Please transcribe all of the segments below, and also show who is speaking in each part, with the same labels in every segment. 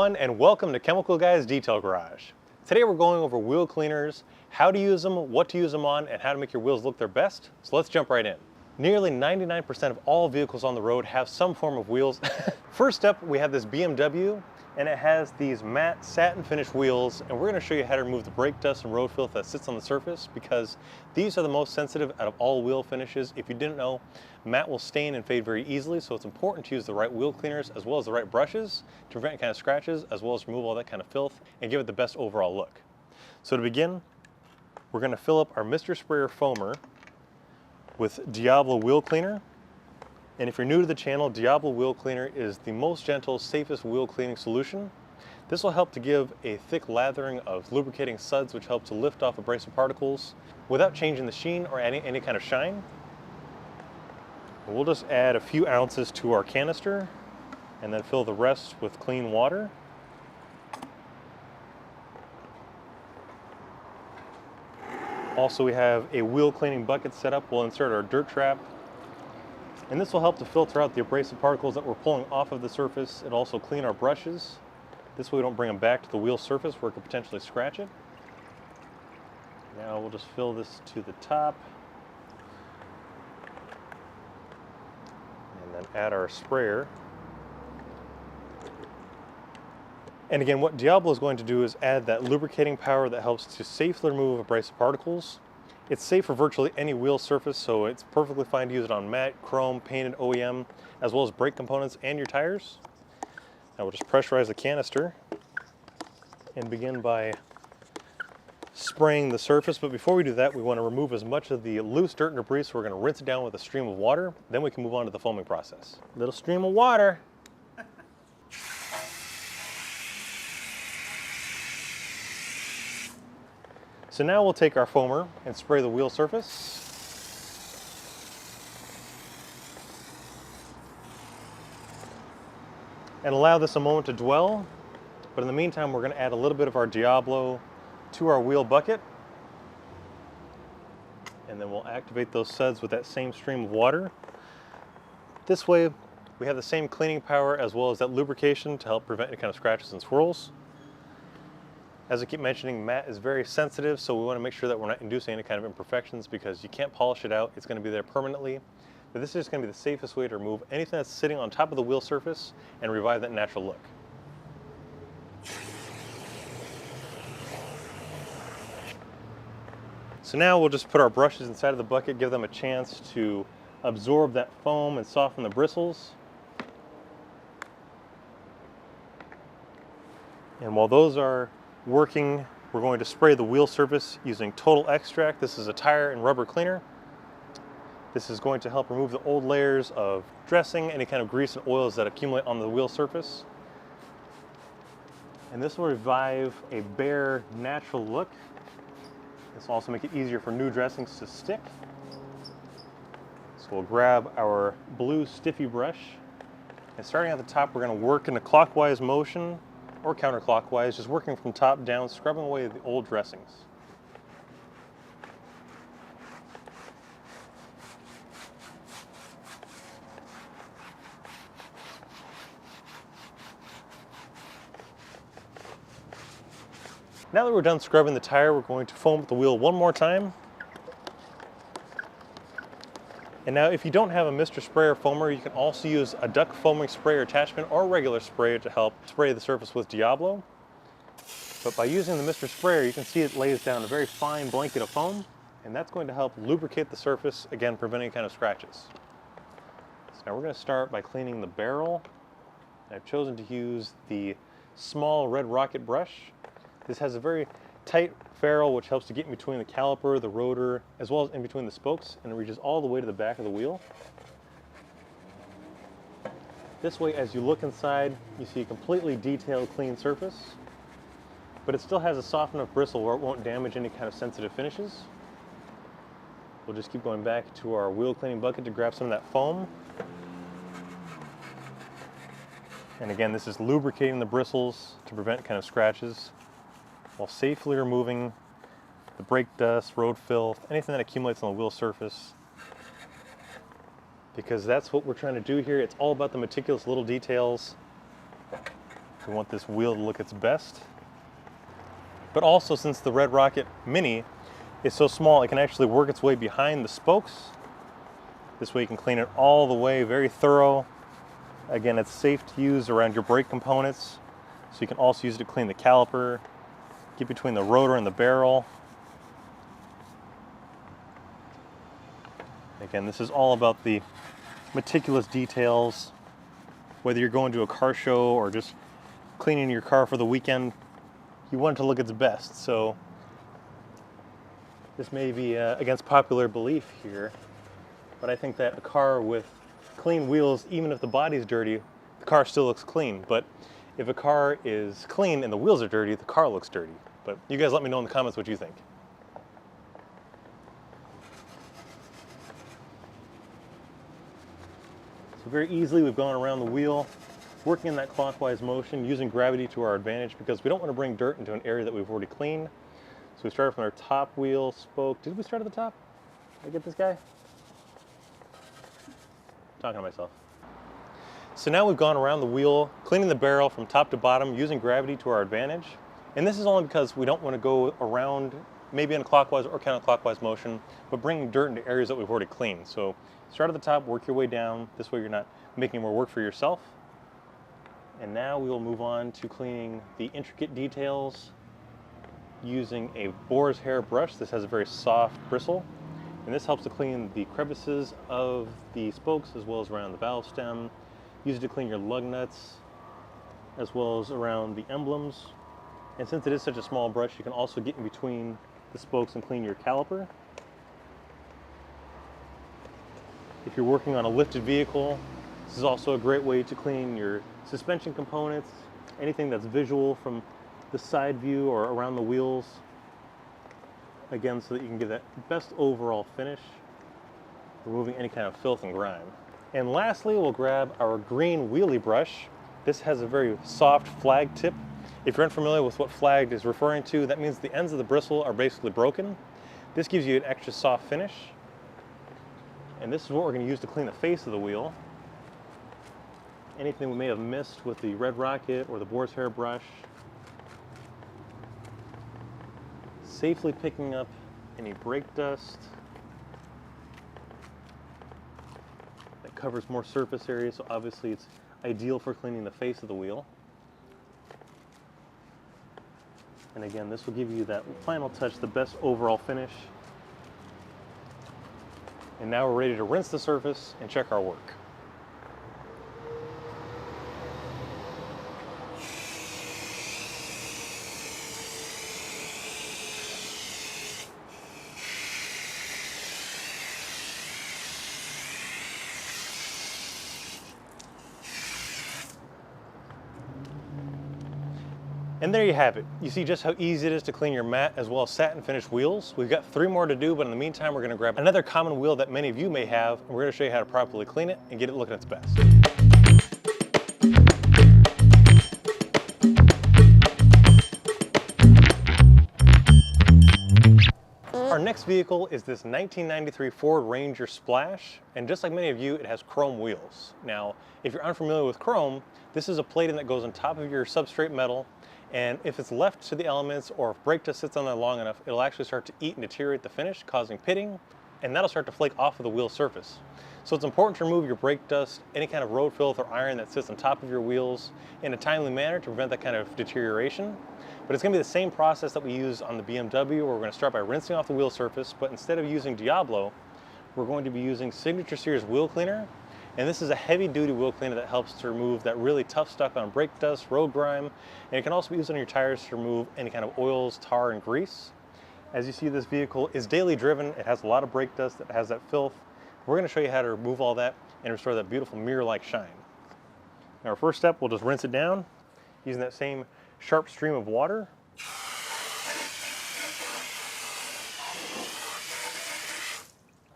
Speaker 1: everyone, and welcome to Chemical Guy's Detail Garage. Today we're going over wheel cleaners, how to use them, what to use them on, and how to make your wheels look their best. So let's jump right in. Nearly 99% of all vehicles on the road have some form of wheels. First up, we have this BMW, and it has these matte satin finish wheels, and we're going to show you how to remove the brake dust and road filth that sits on the surface, because these are the most sensitive out of all wheel finishes. If you didn't know, matte will stain and fade very easily, so it's important to use the right wheel cleaners as well as the right brushes to prevent any kind of scratches, as well as remove all that kind of filth and give it the best overall look. So to begin, we're going to fill up our Mr. Sprayer foamer with Diablo wheel cleaner. And if you're new to the channel, Diablo wheel cleaner is the most gentle, safest wheel cleaning solution. This will help to give a thick lathering of lubricating suds, which help to lift off abrasive particles without changing the sheen or adding any kind of shine. And we'll just add a few ounces to our canister and then fill the rest with clean water. Also, we have a wheel cleaning bucket set up. We'll insert our dirt trap, and this will help to filter out the abrasive particles that we're pulling off of the surface. It'll also clean our brushes. This way we don't bring them back to the wheel surface where it could potentially scratch it. Now we'll just fill this to the top, and then add our sprayer. And again, what Diablo is going to do is add that lubricating power that helps to safely remove abrasive particles. It's safe for virtually any wheel surface, so it's perfectly fine to use it on matte, chrome, painted, OEM, as well as brake components and your tires. Now we'll just pressurize the canister and begin by spraying the surface. But before we do that, we want to remove as much of the loose dirt and debris, so we're going to rinse it down with a stream of water. Then we can move on to the foaming process. Little stream of water. So now we'll take our foamer and spray the wheel surface. And allow this a moment to dwell. But in the meantime, we're going to add a little bit of our Diablo to our wheel bucket. And then we'll activate those suds with that same stream of water. This way, we have the same cleaning power as well as that lubrication to help prevent any kind of scratches and swirls. As I keep mentioning, matte is very sensitive, so we want to make sure that we're not inducing any kind of imperfections, because you can't polish it out. It's going to be there permanently. But this is going to be the safest way to remove anything that's sitting on top of the wheel surface and revive that natural look. So now we'll just put our brushes inside of the bucket, give them a chance to absorb that foam and soften the bristles. And while those are working, we're going to spray the wheel surface using Total Extract. This is a tire and rubber cleaner. This is going to help remove the old layers of dressing, any kind of grease and oils that accumulate on the wheel surface. And this will revive a bare, natural look. This will also make it easier for new dressings to stick. So we'll grab our blue stiffy brush, and starting at the top, we're going to work in a clockwise motion or counterclockwise, just working from top down, scrubbing away the old dressings. Now that we're done scrubbing the tire, we're going to foam the wheel one more time. And now, if you don't have a Mr. Sprayer foamer, you can also use a duct foaming sprayer attachment or a regular sprayer to help spray the surface with Diablo. But by using the Mr. Sprayer, you can see it lays down a very fine blanket of foam, and that's going to help lubricate the surface, again, preventing any kind of scratches. So now we're going to start by cleaning the barrel. I've chosen to use the small red rocket brush. This has a very tight ferrule, which helps to get in between the caliper, the rotor, as well as in between the spokes, and it reaches all the way to the back of the wheel. This way, as you look inside, you see a completely detailed, clean surface, but it still has a soft enough bristle where it won't damage any kind of sensitive finishes. We'll just keep going back to our wheel cleaning bucket to grab some of that foam. And again, this is lubricating the bristles to prevent kind of scratches, while safely removing the brake dust, road filth, anything that accumulates on the wheel surface. Because that's what we're trying to do here. It's all about the meticulous little details. We want this wheel to look its best. But also, since the Red Rocket Mini is so small, it can actually work its way behind the spokes. This way you can clean it all the way, very thorough. Again, it's safe to use around your brake components. So you can also use it to clean the caliper, get between the rotor and the barrel. Again, this is all about the meticulous details. Whether you're going to a car show or just cleaning your car for the weekend, you want it to look its best. So this may be against popular belief here, but I think that a car with clean wheels, even if the body's dirty, the car still looks clean. But if a car is clean and the wheels are dirty, the car looks dirty. But you guys let me know in the comments what you think. So very easily we've gone around the wheel, working in that clockwise motion, using gravity to our advantage because we don't want to bring dirt into an area that we've already cleaned. So we started from our top wheel spoke. Did we start at the top? Did I get this guy? I'm talking to myself. So now we've gone around the wheel, cleaning the barrel from top to bottom, using gravity to our advantage. And this is only because we don't want to go around maybe in a clockwise or counterclockwise motion, but bringing dirt into areas that we've already cleaned. So start at the top, work your way down. This way you're not making more work for yourself. And now we will move on to cleaning the intricate details using a boar's hair brush. This has a very soft bristle, and this helps to clean the crevices of the spokes as well as around the valve stem. Use it to clean your lug nuts as well as around the emblems. And since it is such a small brush, you can also get in between the spokes and clean your caliper. If you're working on a lifted vehicle, this is also a great way to clean your suspension components, anything that's visual from the side view or around the wheels. Again, so that you can get that best overall finish, removing any kind of filth and grime. And lastly, we'll grab our green wheelie brush. This has a very soft flag tip. If you're unfamiliar with what flag is referring to, that means the ends of the bristle are basically broken. This gives you an extra soft finish. And this is what we're going to use to clean the face of the wheel. Anything we may have missed with the Red Rocket or the boar's hair brush. Safely picking up any brake dust that covers more surface area, so obviously it's ideal for cleaning the face of the wheel. And again, this will give you that final touch, the best overall finish. And now we're ready to rinse the surface and check our work. And there you have it. You see just how easy it is to clean your matte as well as satin finished wheels. We've got 3 more to do, but in the meantime, we're going to grab another common wheel that many of you may have, and we're going to show you how to properly clean it and get it looking its best. Our next vehicle is this 1993 Ford Ranger Splash, and just like many of you, it has chrome wheels. Now, if you're unfamiliar with chrome, this is a plating that goes on top of your substrate metal, and if it's left to the elements or if brake dust sits on there long enough, it'll actually start to eat and deteriorate the finish, causing pitting, and that'll start to flake off of the wheel surface. So it's important to remove your brake dust, any kind of road filth or iron that sits on top of your wheels in a timely manner to prevent that kind of deterioration. But it's going to be the same process that we use on the BMW, where we're going to start by rinsing off the wheel surface, but instead of using Diablo, we're going to be using Signature Series wheel cleaner. And this is a heavy-duty wheel cleaner that helps to remove that really tough stuff on brake dust, road grime, and it can also be used on your tires to remove any kind of oils, tar, and grease. As you see, this vehicle is daily driven. It has a lot of brake dust, it has that filth. We're going to show you how to remove all that and restore that beautiful mirror-like shine. Now, our first step, we'll just rinse it down using that same sharp stream of water.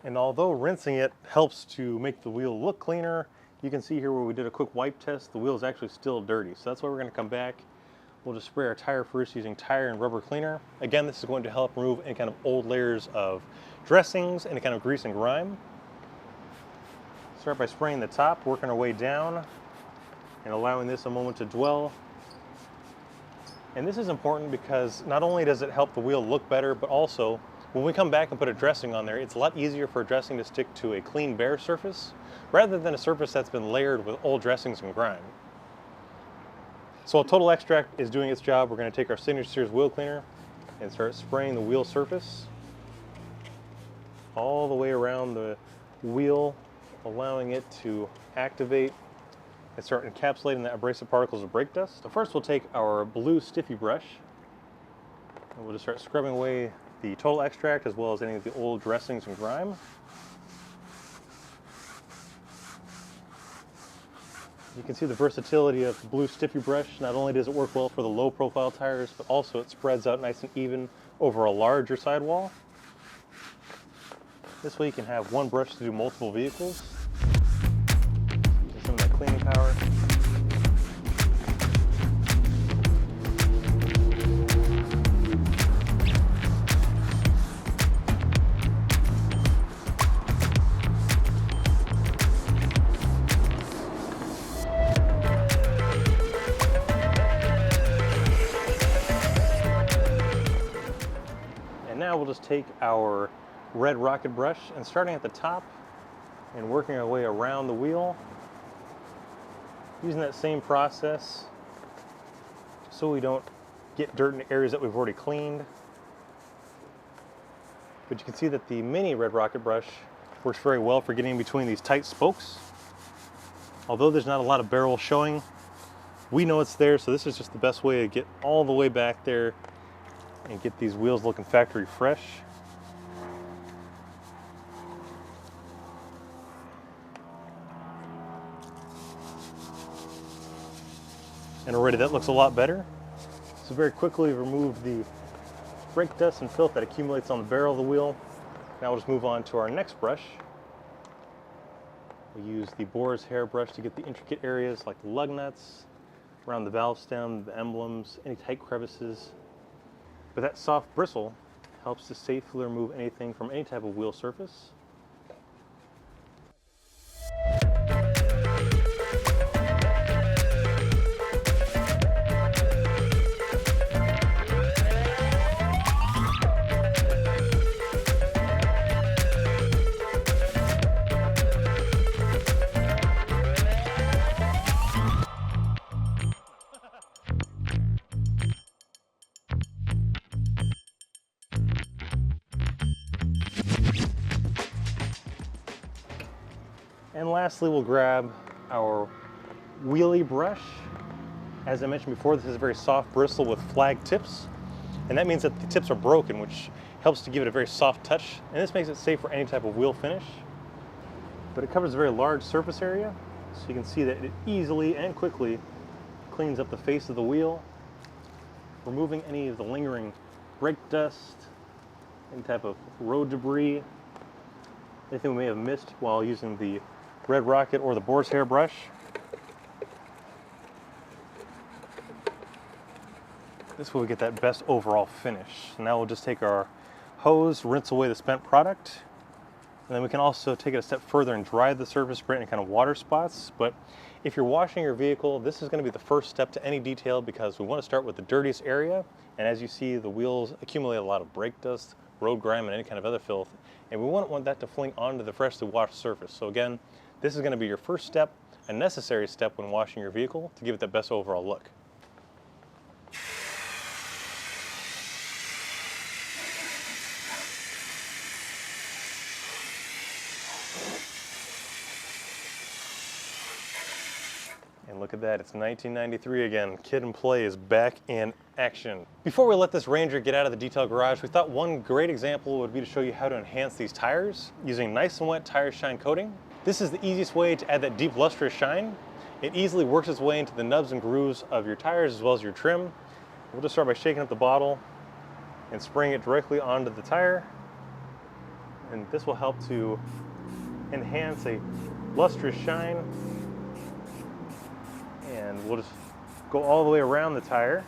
Speaker 1: And although rinsing it helps to make the wheel look cleaner, you can see here where we did a quick wipe test, the wheel is actually still dirty. So that's why we're going to come back. We'll just spray our tire first using tire and rubber cleaner. Again, this is going to help remove any kind of old layers of dressings, any kind of grease and grime. Start by spraying the top, working our way down, and allowing this a moment to dwell. And this is important because not only does it help the wheel look better, but also when we come back and put a dressing on there, it's a lot easier for a dressing to stick to a clean, bare surface rather than a surface that's been layered with old dressings and grime. So while Total Extract is doing its job, we're going to take our Signature Series wheel cleaner and start spraying the wheel surface all the way around the wheel, allowing it to activate and start encapsulating the abrasive particles of brake dust. So first we'll take our blue stiffy brush and we'll just start scrubbing away the Total Extract as well as any of the old dressings and grime. You can see the versatility of the blue stiffy brush. Not only does it work well for the low profile tires, but also it spreads out nice and even over a larger sidewall. This way you can have one brush to do multiple vehicles. Using some of that cleaning power. And now we'll just take our red rocket brush and starting at the top and working our way around the wheel, using that same process so we don't get dirt in areas that we've already cleaned. But you can see that the mini red rocket brush works very well for getting between these tight spokes. Although there's not a lot of barrel showing, we know it's there, so this is just the best way to get all the way back there and get these wheels looking factory fresh. And already that looks a lot better. So very quickly remove the brake dust and filth that accumulates on the barrel of the wheel. Now we'll just move on to our next brush. We use the boar's hair brush to get the intricate areas like the lug nuts, around the valve stem, the emblems, any tight crevices. But that soft bristle helps to safely remove anything from any type of wheel surface. And lastly, we'll grab our wheelie brush. As I mentioned before, this is a very soft bristle with flag tips. And that means that the tips are broken, which helps to give it a very soft touch. And this makes it safe for any type of wheel finish. But it covers a very large surface area. So you can see that it easily and quickly cleans up the face of the wheel, removing any of the lingering brake dust, any type of road debris, anything we may have missed while using the red rocket or the boar's hair brush. This way we get that best overall finish. Now we'll just take our hose, rinse away the spent product, and then we can also take it a step further and dry the surface, create any kind of water spots. But if you're washing your vehicle, this is going to be the first step to any detail because we want to start with the dirtiest area. And as you see, the wheels accumulate a lot of brake dust, road grime, and any kind of other filth. And we wouldn't want that to fling onto the freshly washed surface. So again, this is going to be your first step, a necessary step when washing your vehicle to give it the best overall look. And look at that, it's 1993 again. Kid and Play is back in action. Before we let this Ranger get out of the detail garage, we thought one great example would be to show you how to enhance these tires using nice and wet tire shine coating. This is the easiest way to add that deep lustrous shine. It easily works its way into the nubs and grooves of your tires as well as your trim. We'll just start by shaking up the bottle and spraying it directly onto the tire. And this will help to enhance a lustrous shine. And we'll just go all the way around the tire.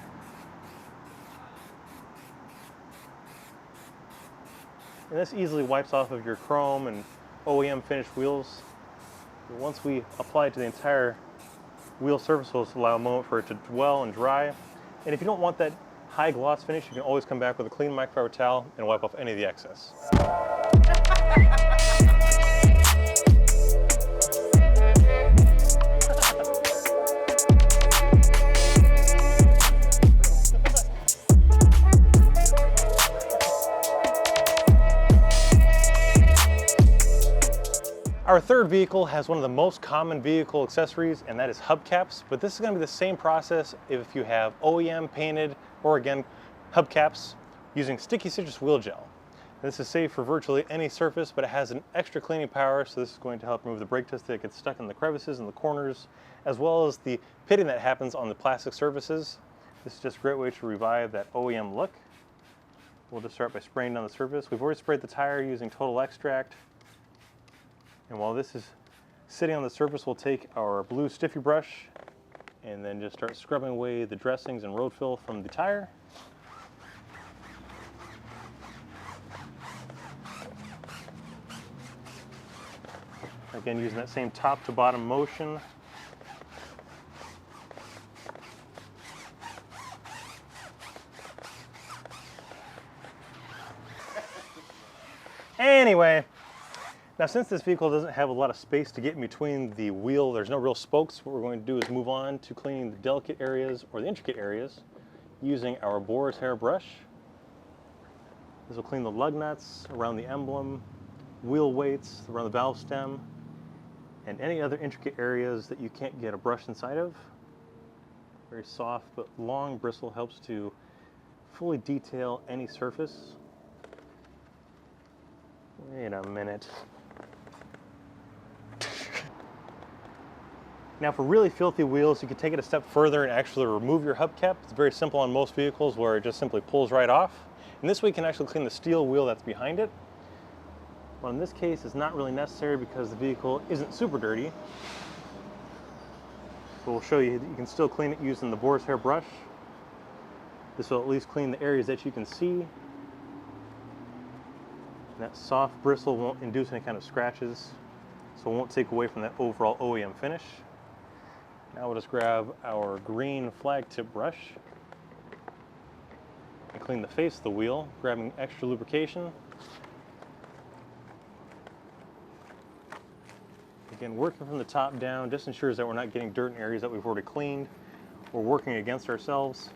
Speaker 1: And this easily wipes off of your chrome and OEM finished wheels. But once we apply it to the entire wheel surface, we'll allow a moment for it to dwell and dry. And if you don't want that high gloss finish, you can always come back with a clean microfiber towel and wipe off any of the excess. Our third vehicle has one of the most common vehicle accessories, and that is hubcaps, but this is going to be the same process if you have OEM painted or again hubcaps using sticky citrus wheel gel. This is safe for virtually any surface, but it has an extra cleaning power, so this is going to help remove the brake dust that gets stuck in the crevices and the corners, as well as the pitting that happens on the plastic surfaces. This is just a great way to revive that OEM look. We'll just start by spraying down the surface. We've already sprayed the tire using Total Extract. And while this is sitting on the surface, we'll take our blue stiffy brush and then just start scrubbing away the dressings and road fill from the tire. Again, using that same top to bottom motion. Anyway, now since this vehicle doesn't have a lot of space to get in between the wheel, there's no real spokes, what we're going to do is move on to cleaning the delicate areas or the intricate areas using our boar's hair brush. This will clean the lug nuts around the emblem, wheel weights around the valve stem, and any other intricate areas that you can't get a brush inside of. Very soft but long bristle helps to fully detail any surface. Wait a minute. Now for really filthy wheels, you can take it a step further and actually remove your hubcap. It's very simple on most vehicles where it just simply pulls right off. And this way you can actually clean the steel wheel that's behind it. But in this case, it's not really necessary because the vehicle isn't super dirty. So we'll show you that you can still clean it using the boar's hair brush. This will at least clean the areas that you can see. And that soft bristle won't induce any kind of scratches, so it won't take away from that overall OEM finish. Now we'll just grab our green flag tip brush and clean the face of the wheel, grabbing extra lubrication. Again, working from the top down just ensures that we're not getting dirt in areas that we've already cleaned. We're working against ourselves.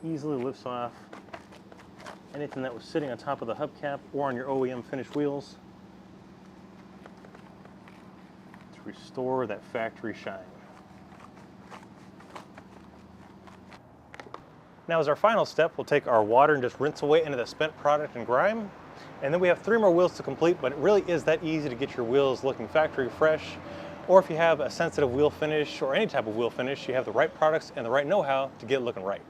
Speaker 1: Easily lifts off anything that was sitting on top of the hubcap or on your OEM finished wheels to restore that factory shine. Now as our final step, we'll take our water and just rinse away any of the spent product and grime. And then we have 3 more wheels to complete, but it really is that easy to get your wheels looking factory fresh. Or if you have a sensitive wheel finish or any type of wheel finish, you have the right products and the right know-how to get it looking right.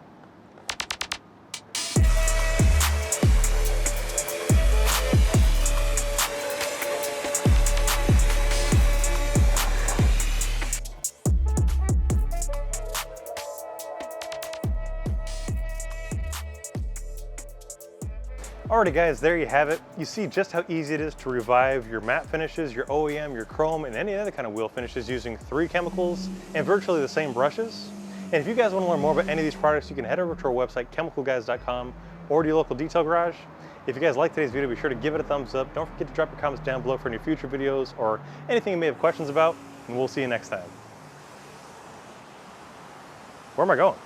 Speaker 1: Alrighty guys, there you have it. You see just how easy it is to revive your matte finishes, your OEM, your chrome, and any other kind of wheel finishes using 3 chemicals and virtually the same brushes. And if you guys want to learn more about any of these products, you can head over to our website, chemicalguys.com, or to your local detail garage. If you guys like today's video, be sure to give it a thumbs up. Don't forget to drop your comments down below for any future videos or anything you may have questions about, and we'll see you next time. Where am I going?